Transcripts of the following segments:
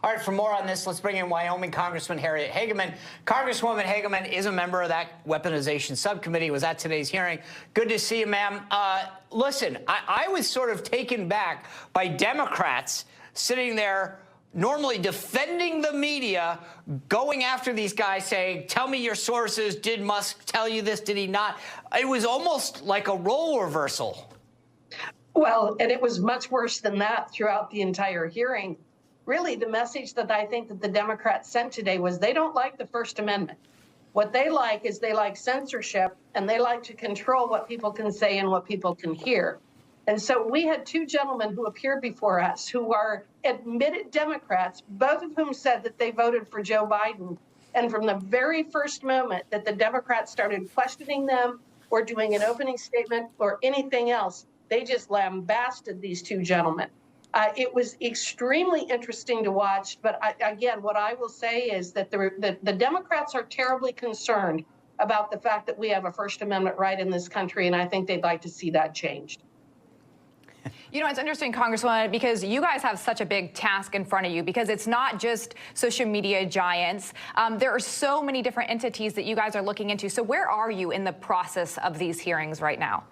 All right, for more on this, let's bring in Wyoming Congressman Harriet Hageman. Congresswoman Hageman is a member of that weaponization subcommittee, was at today's hearing. Good to see you, ma'am. Listen, I was sort of taken back by Democrats sitting there normally defending the media, going after these guys saying, tell me your sources, did Musk tell you this, did he not? It was almost like a role reversal. Well, and it was much worse than that throughout the entire hearing. Really, the message that I think that the Democrats sent today was they don't like the First Amendment. What they like is they like censorship, and they like to control what people can say and what people can hear. And so we had two gentlemen who appeared before us who are admitted Democrats, both of whom said that they voted for Joe Biden. And from the very first moment that the Democrats started questioning them or doing an opening statement or anything else, they just lambasted these two gentlemen. It was extremely interesting to watch. But again, what I will say is that the Democrats are terribly concerned about the fact that we have a First Amendment right in this country, and I think they'd like to see that changed. You know, it's interesting, Congresswoman, because you guys have such a big task in front of you, because it's not just social media giants. There are so many different entities that you guys are looking into. So where are you in the process of these hearings right now?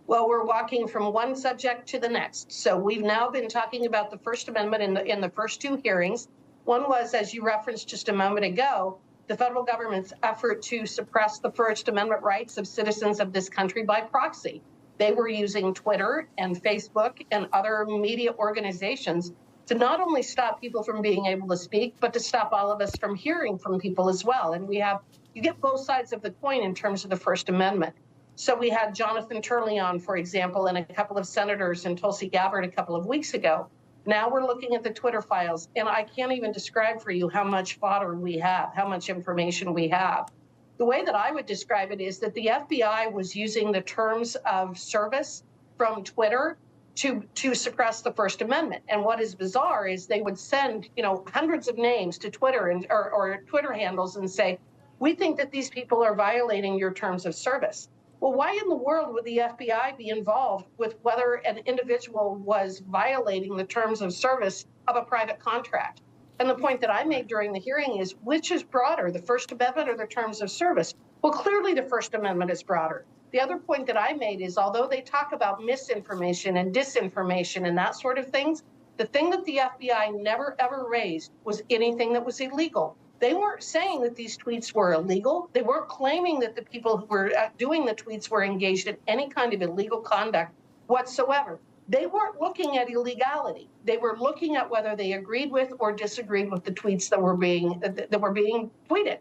Well, we're walking from one subject to the next. So we've now been talking about the First Amendment in the first two hearings. One was, as you referenced just a moment ago, the federal government's effort to suppress the First Amendment rights of citizens of this country by proxy. They were using Twitter and Facebook and other media organizations to not only stop people from being able to speak, but to stop all of us from hearing from people as well. And you get both sides of the coin in terms of the First Amendment. So we had Jonathan Turley on, for example, and a couple of senators in Tulsi Gabbard a couple of weeks ago. Now we're looking at the Twitter files, and I can't even describe for you how much fodder we have, how much information we have. The way that I would describe it is that the FBI was using the terms of service from Twitter to suppress the First Amendment. And what is bizarre is they would send, hundreds of names to Twitter or Twitter handles and say, we think that these people are violating your terms of service. Well, why in the world would the FBI be involved with whether an individual was violating the terms of service of a private contract? And the point that I made during the hearing is, which is broader, the First Amendment or the terms of service? Well, clearly the First Amendment is broader. The other point that I made is, although they talk about misinformation and disinformation and that sort of things, the thing that the FBI never, ever raised was anything that was illegal. They weren't saying that these tweets were illegal. They weren't claiming that the people who were doing the tweets were engaged in any kind of illegal conduct whatsoever. They weren't looking at illegality. They were looking at whether they agreed with or disagreed with the tweets that were being tweeted.